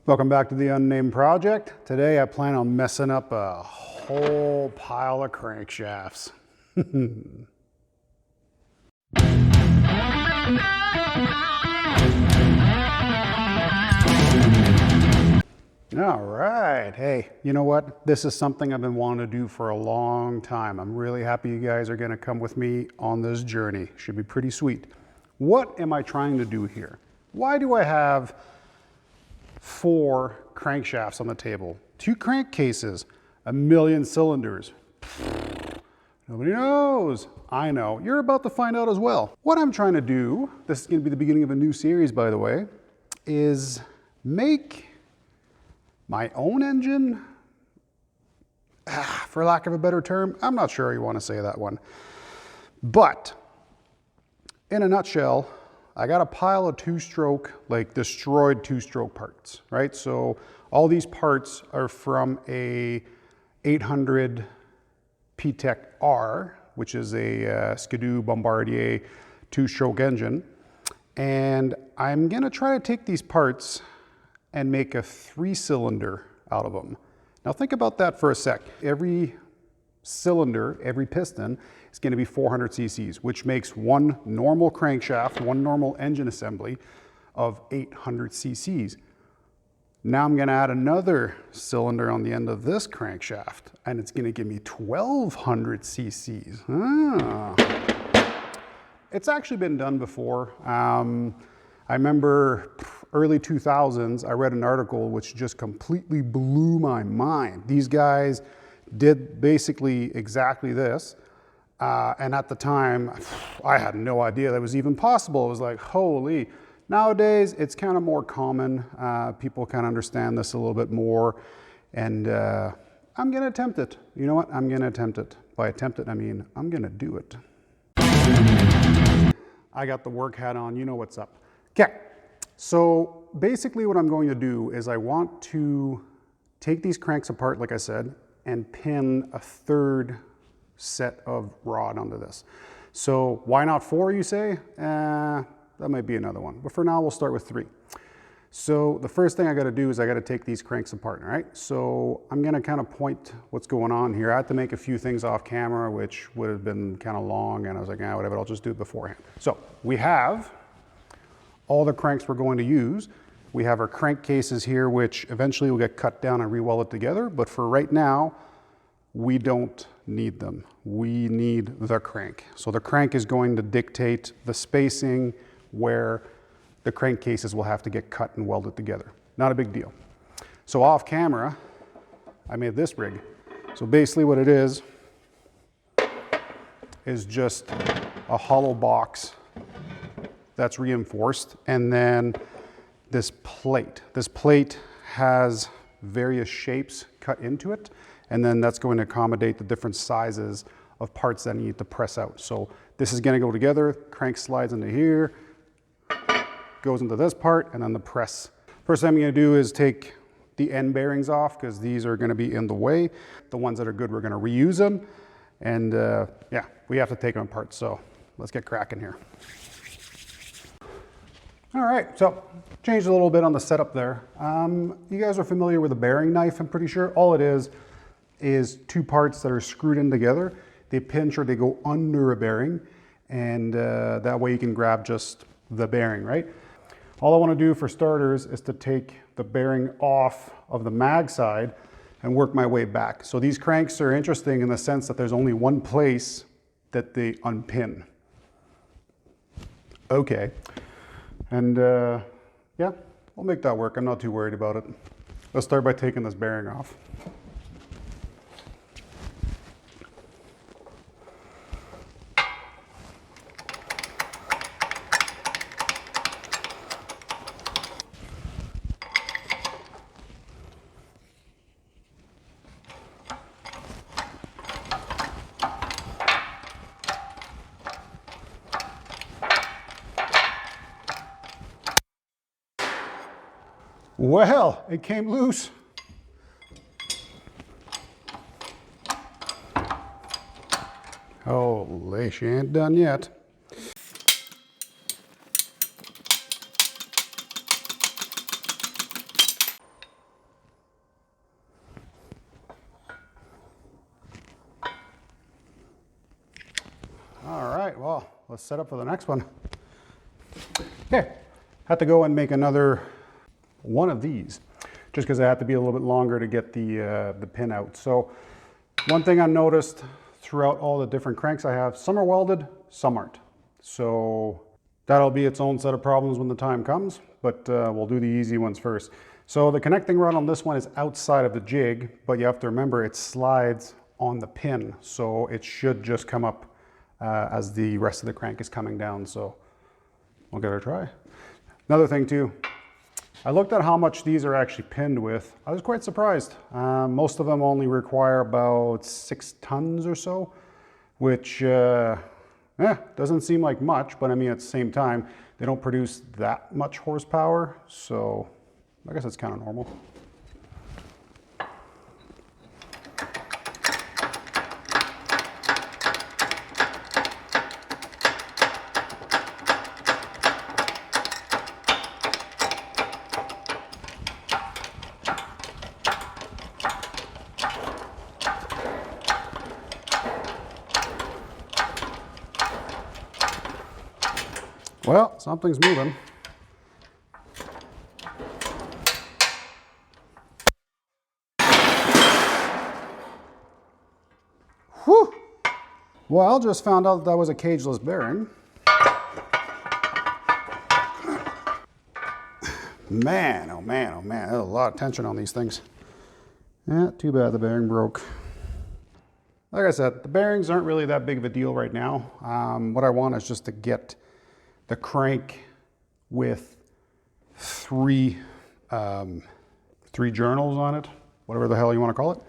Welcome back to the Unnamed Project. Today I plan on messing up a whole pile of crankshafts. All right, hey, you know what? This is something I've been wanting to do for a long time. I'm really happy you guys are gonna come with me on this journey. Should be pretty sweet. What am I trying to do here? Why do I have 4 crankshafts on the table, 2 crankcases, 1,000,000 cylinders? Nobody knows. I know. You're about to find out as well. What I'm trying to do, this is going to be the beginning of a new series, by the way, is make my own engine, for lack of a better term. I'm not sure you want to say that one. But in a nutshell, I got a pile of 2-stroke, like destroyed 2-stroke parts, right? So all these parts are from a 800 P-Tech R, which is a Skidoo Bombardier 2-stroke engine. And I'm gonna try to take these parts and make a 3-cylinder out of them. Now think about that for a sec. Every cylinder, every piston is going to be 400 cc's, which makes one normal crankshaft, one normal engine assembly of 800 cc's. Now I'm going to add another cylinder on the end of this crankshaft, and it's going to give me 1200 cc's. It's actually been done before. I remember early 2000s, I read an article which just completely blew my mind. These guys did basically exactly this. And at the time, I had no idea that was even possible. It was like, holy. Nowadays, it's kind of more common. People kind of understand this a little bit more. And I'm going to attempt it. You know what? I'm going to attempt it. By attempt it, I mean, I'm going to do it. I got the work hat on. You know what's up. Okay. So basically what I'm going to do is I want to take these cranks apart, like I said, and pin a 3rd set of rod onto this. So why not 4, you say? That might be another one. But for now, we'll start with 3. So the first thing I got to do is I got to take these cranks apart, all right? So I'm going to kind of point what's going on here. I had to make a few things off camera, which would have been kind of long, and I was like, whatever, I'll just do it beforehand. So we have all the cranks we're going to use. We have our crankcases here, which eventually will get cut down and re-welded together. But for right now, we don't need them. We need the crank. So the crank is going to dictate the spacing where the crankcases will have to get cut and welded together. Not a big deal. So off camera, I made this rig. So basically what it is just a hollow box that's reinforced, and then this plate. This plate has various shapes cut into it, and then that's going to accommodate the different sizes of parts that need to press out. So this is going to go together, crank slides into here, goes into this part, and then the press. First thing I'm going to do is take the end bearings off, because these are going to be in the way. The ones that are good, we're going to reuse them, and yeah, we have to take them apart. So let's get cracking here. All right, so changed a little bit on the setup there. You guys are familiar with a bearing knife, I'm pretty sure. All it is 2 parts that are screwed in together. They pinch or they go under a bearing, and that way you can grab just the bearing, right? All I want to do for starters is to take the bearing off of the mag side and work my way back. So these cranks are interesting in the sense that there's only one place that they unpin. Okay. And yeah, we'll make that work. I'm not too worried about it. Let's start by taking this bearing off. Well, it came loose. Holy, she ain't done yet. let's set up for the next one. Okay, had to go and make another one of these, just because I had to be a little bit longer to get the pin out. So one thing I noticed throughout all the different cranks I have, some are welded, some aren't. So that'll be its own set of problems when the time comes, but we'll do the easy ones first. So the connecting rod on this one is outside of the jig, but you have to remember it slides on the pin, so it should just come up as the rest of the crank is coming down. So we'll give it a try. Another thing too, I looked at how much these are actually pinned with. I was quite surprised. Most of them only require about 6 tons or so, which doesn't seem like much, but I mean, at the same time, they don't produce that much horsepower. So I guess it's kind of normal. Well, something's moving. Whew! Well, just found out that was a cageless bearing. Man, oh man, oh man, there's a lot of tension on these things. Yeah, too bad the bearing broke. Like I said, the bearings aren't really that big of a deal right now. What I want is just to get the crank with three journals on it, whatever the hell you want to call it.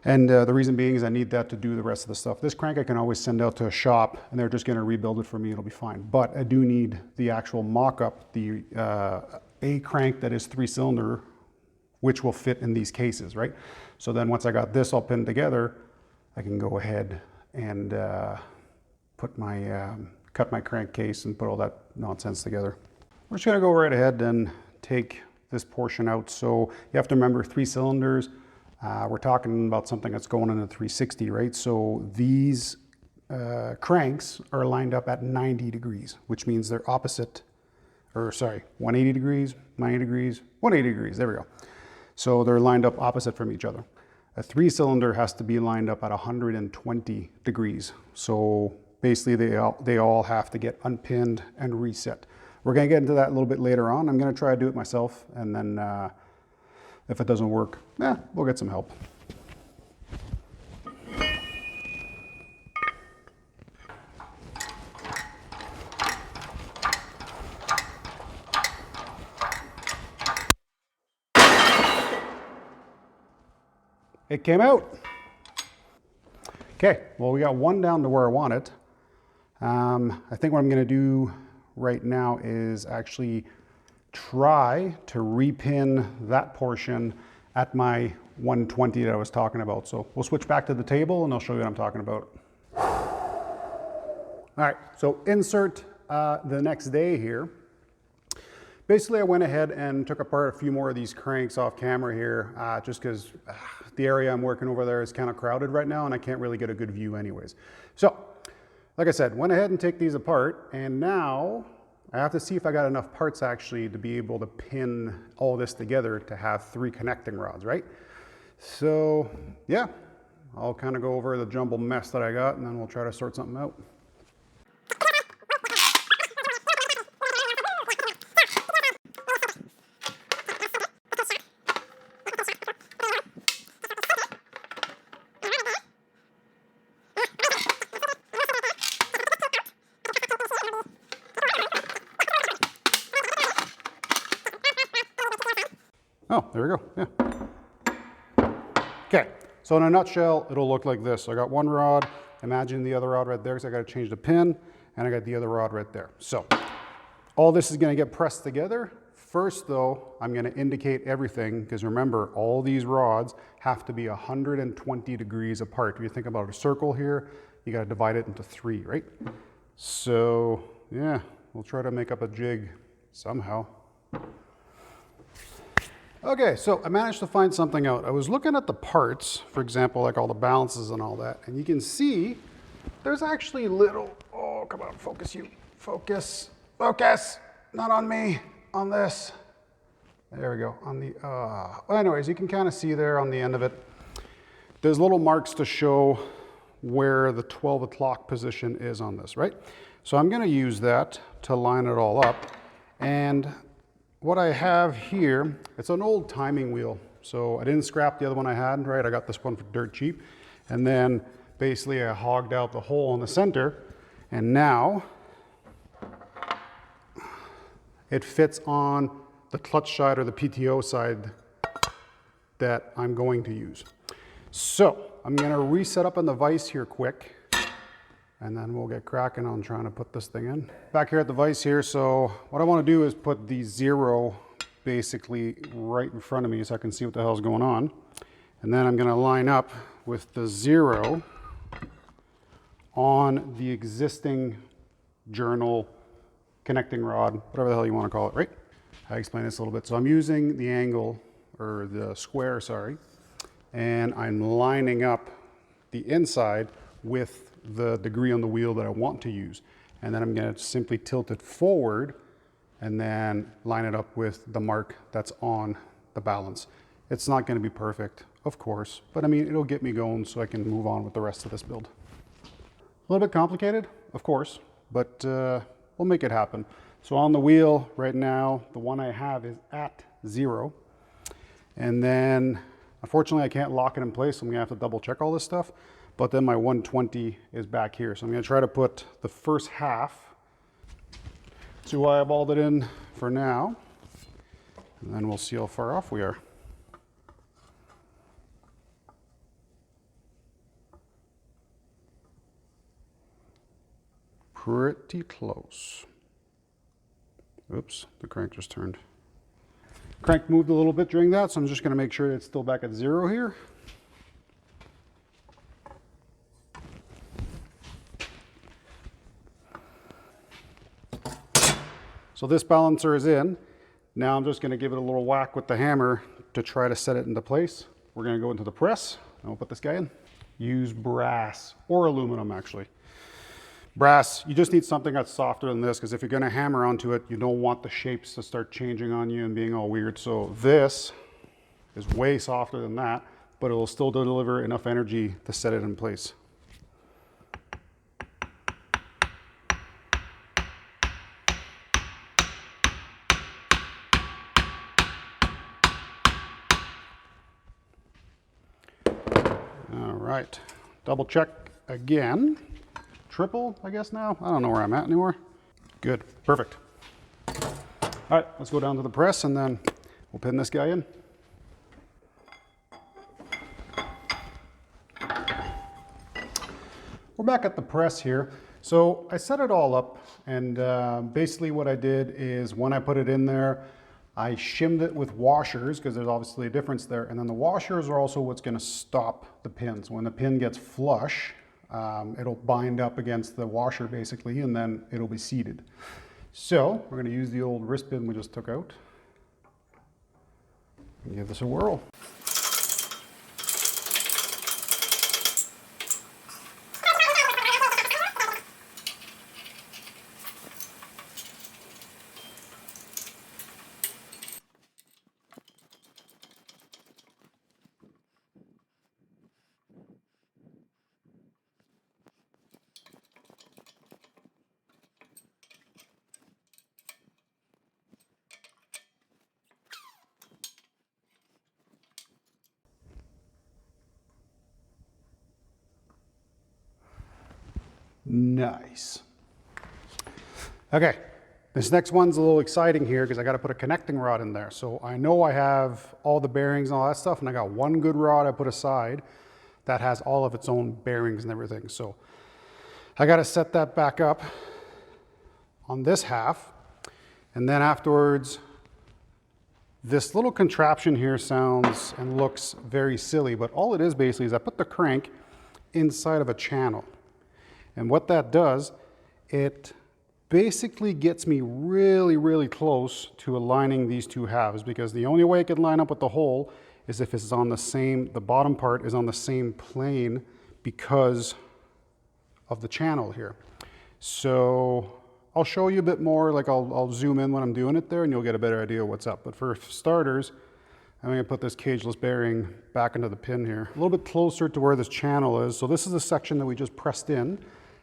And the reason being is I need that to do the rest of the stuff. This crank I can always send out to a shop and they're just going to rebuild it for me. It'll be fine. But I do need the actual mock-up, the a crank that is 3-cylinder, which will fit in these cases, right? So then once I got this all pinned together, I can go ahead and put my cut my crankcase and put all that nonsense together. We're just going to go right ahead and take this portion out. So you have to remember 3 cylinders. We're talking about something that's going into 360, right? So these cranks are lined up at 90 degrees, which means they're opposite, or sorry, 180 degrees, 90 degrees, 180 degrees, there we go. So they're lined up opposite from each other. A 3-cylinder has to be lined up at 120 degrees. So basically they all have to get unpinned and reset. We're gonna get into that a little bit later on. I'm gonna try to do it myself, and then if it doesn't work, we'll get some help. It came out. Okay, well, we got one down to where I want it. I think what I'm gonna do right now is actually try to repin that portion at my 120 that I was talking about. So we'll switch back to the table and I'll show you what I'm talking about. All right, so insert the next day here. Basically, I went ahead and took apart a few more of these cranks off camera here, just because the area I'm working over there is kind of crowded right now and I can't really get a good view anyways. So, like I said, went ahead and take these apart, and now I have to see if I got enough parts actually to be able to pin all this together to have 3 connecting rods, right? So, yeah, I'll kind of go over the jumbled mess that I got and then we'll try to sort something out. Oh, there we go, yeah. Okay, so in a nutshell, it'll look like this. So I got one rod, imagine the other rod right there, because I gotta change the pin, and I got the other rod right there. So all this is gonna get pressed together. First though, I'm gonna indicate everything, because remember, all these rods have to be 120 degrees apart. If you think about a circle here, you gotta divide it into 3, right? So yeah, we'll try to make up a jig somehow. Okay, so I managed to find something out. I was looking at the parts, for example, like all the balances and all that, and you can see there's actually little, oh come on, focus you. Focus, focus, not on me, on this. There we go, on the, well, anyways, you can kind of see there on the end of it, there's little marks to show where the 12 o'clock position is on this, right? So I'm gonna use that to line it all up. And what I have here, it's an old timing wheel. So I didn't scrap the other one I had, right? I got this one for dirt cheap. And then basically I hogged out the hole in the center, and now it fits on the clutch side or the PTO side that I'm going to use. So I'm gonna reset up on the vise here quick, and then we'll get cracking on trying to put this thing in. Back here at the vise here, so what I wanna do is put the 0 basically right in front of me so I can see what the hell's going on. And then I'm gonna line up with the 0 on the existing journal connecting rod, whatever the hell you wanna call it, right? I explain this a little bit. So I'm using the angle, or the square, sorry, and I'm lining up the inside with the degree on the wheel that I want to use. And then I'm gonna simply tilt it forward and then line it up with the mark that's on the balance. It's not gonna be perfect, of course, but I mean, it'll get me going so I can move on with the rest of this build. A little bit complicated, of course, but we'll make it happen. So on the wheel right now, the one I have is at 0. And then, unfortunately, I can't lock it in place, so I'm gonna have to double check all this stuff. But then my 120 is back here. So I'm gonna try to put the first half to eyeballed it in for now. And then we'll see how far off we are. Pretty close. Oops, the crank just turned. Crank moved a little bit during that, so I'm just gonna make sure it's still back at 0 here. So this balancer is in. Now I'm just gonna give it a little whack with the hammer to try to set it into place. We're gonna go into the press, and we'll put this guy in. Use brass, or aluminum actually. Brass, you just need something that's softer than this, because if you're gonna hammer onto it, you don't want the shapes to start changing on you and being all weird. So this is way softer than that, but it will still deliver enough energy to set it in place. All right, double check again. Triple, I guess now. I don't know where I'm at anymore. Good, perfect. All right, let's go down to the press and then we'll pin this guy in. We're back at the press here. So I set it all up, and basically what I did is when I put it in there, I shimmed it with washers because there's obviously a difference there. And then the washers are also what's gonna stop the pins. When the pin gets flush, it'll bind up against the washer basically, and then it'll be seated. So we're gonna use the old wrist pin we just took out and give this a whirl. Nice. Okay, this next one's a little exciting here because I got to put a connecting rod in there. So I know I have all the bearings and all that stuff, and I got one good rod I put aside that has all of its own bearings and everything. So I got to set that back up on this half, and then afterwards, this little contraption here sounds and looks very silly, but all it is basically is I put the crank inside of a channel. And what that does, it basically gets me really, really close to aligning these two halves, because the only way it can line up with the hole is if it's on the same, the bottom part is on the same plane because of the channel here. So I'll show you a bit more, like I'll zoom in when I'm doing it there and you'll get a better idea of what's up. But for starters, I'm going to put this cageless bearing back into the pin here, a little bit closer to where this channel is. So this is the section that we just pressed in,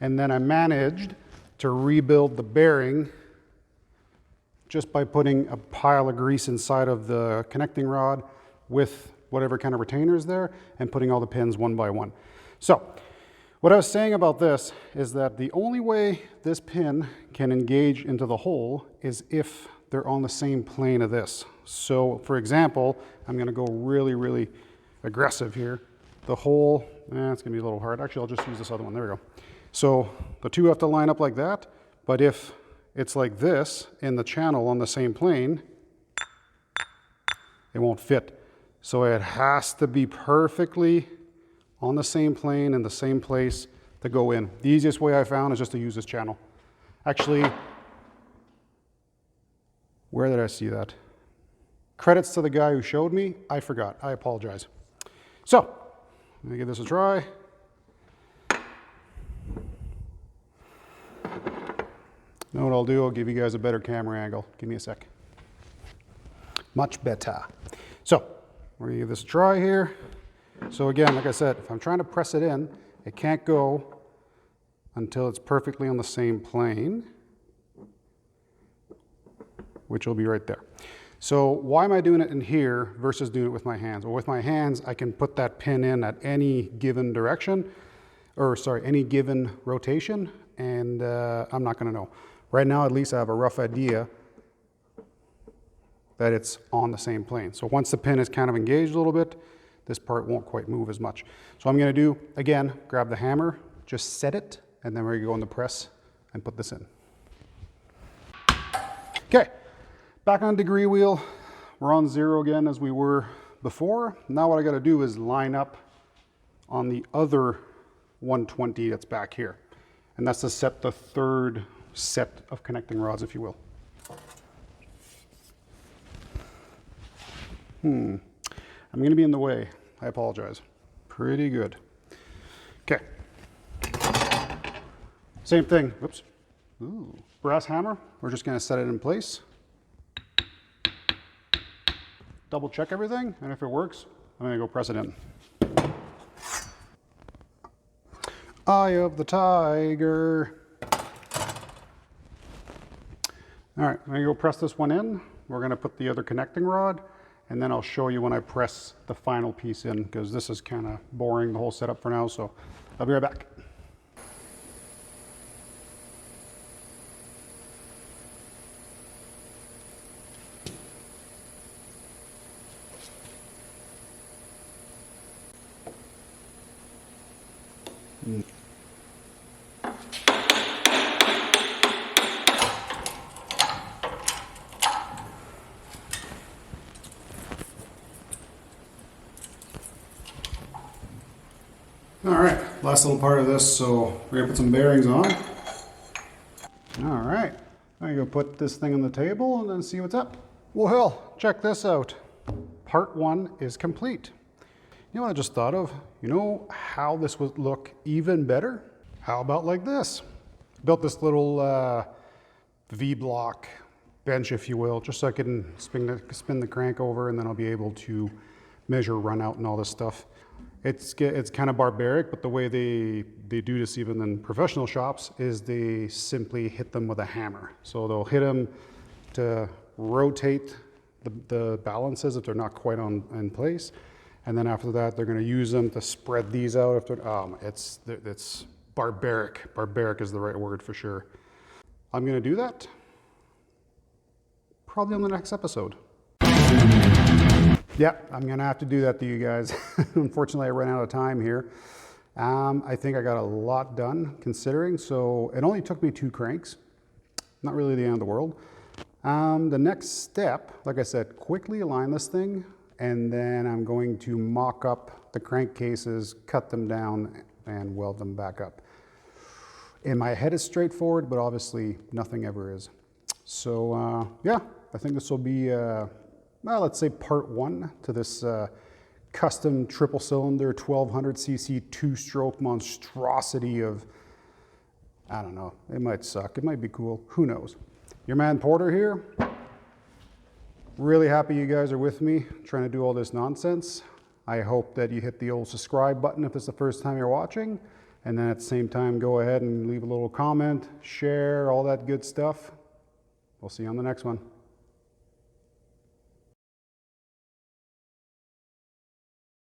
and then I managed to rebuild the bearing just by putting a pile of grease inside of the connecting rod with whatever kind of retainer is there and putting all the pins one by one. So what I was saying about this is that the only way this pin can engage into the hole is if they're on the same plane of this. So for example, I'm gonna go really, really aggressive here. The hole, it's gonna be a little hard. Actually, I'll just use this other one, there we go. So the two have to line up like that, but if it's like this in the channel on the same plane, it won't fit. So it has to be perfectly on the same plane in the same place to go in. The easiest way I found is just to use this channel. Actually, where did I see that? Credits to the guy who showed me. I forgot. I apologize. So, let me give this a try. Know what I'll do? I'll give you guys a better camera angle. Give me a sec. Much better. So, we're gonna give this a try here. So again, like I said, if I'm trying to press it in, it can't go until it's perfectly on the same plane, which will be right there. So why am I doing it in here versus doing it with my hands? Well, with my hands, I can put that pin in at any given direction, or sorry, any given rotation, and I'm not gonna know. Right now, at least I have a rough idea that it's on the same plane. So once the pin is kind of engaged a little bit, this part won't quite move as much. So I'm gonna do, again, grab the hammer, just set it, and then we're gonna go in the press and put this in. Okay, back on degree wheel. We're on 0 again as we were before. Now what I gotta do is line up on the other 120 that's back here. And that's to set the third set of connecting rods, if you will. I'm gonna be in the way. I apologize. Pretty good. Okay. Same thing. Whoops. Ooh. Brass hammer. We're just gonna set it in place. Double check everything, and if it works, I'm gonna go press it in. Eye of the tiger. All right, I'm gonna go press this one in. We're gonna put the other connecting rod, and then I'll show you when I press the final piece in, because this is kind of boring, the whole setup for now, so I'll be right back. All right, last little part of this, so we're gonna put some bearings on. All right, I'm gonna go put this thing on the table and then see what's up. Well, hell, check this out. Part 1 is complete. You know what I just thought of? You know how this would look even better? How about like this? Built this little V-block bench, if you will, just so I can spin the crank over, and then I'll be able to measure run out and all this stuff. It's kind of barbaric, but the way they do this even in professional shops is they simply hit them with a hammer. So they'll hit them to rotate the balances if they're not quite in place. And then after that, they're gonna use them to spread these out. If they're, it's barbaric. Barbaric is the right word for sure. I'm gonna do that probably on the next episode. Yeah, I'm gonna have to do that to you guys. Unfortunately, I ran out of time here. I think I got a lot done considering, so it only took me 2 cranks. Not really the end of the world. The next step, like I said, quickly align this thing, and then I'm going to mock up the crankcases, cut them down, and weld them back up. In my head it's straightforward, but obviously nothing ever is. So yeah, I think this will be, well, let's say part 1 to this custom triple cylinder 1200cc 2-stroke monstrosity of I don't know. It might suck. It might be cool. Who knows? Your man Porter here. Really happy you guys are with me trying to do all this nonsense. I hope that you hit the old subscribe button if it's the first time you're watching. And then at the same time, go ahead and leave a little comment, share, all that good stuff. We'll see you on the next one.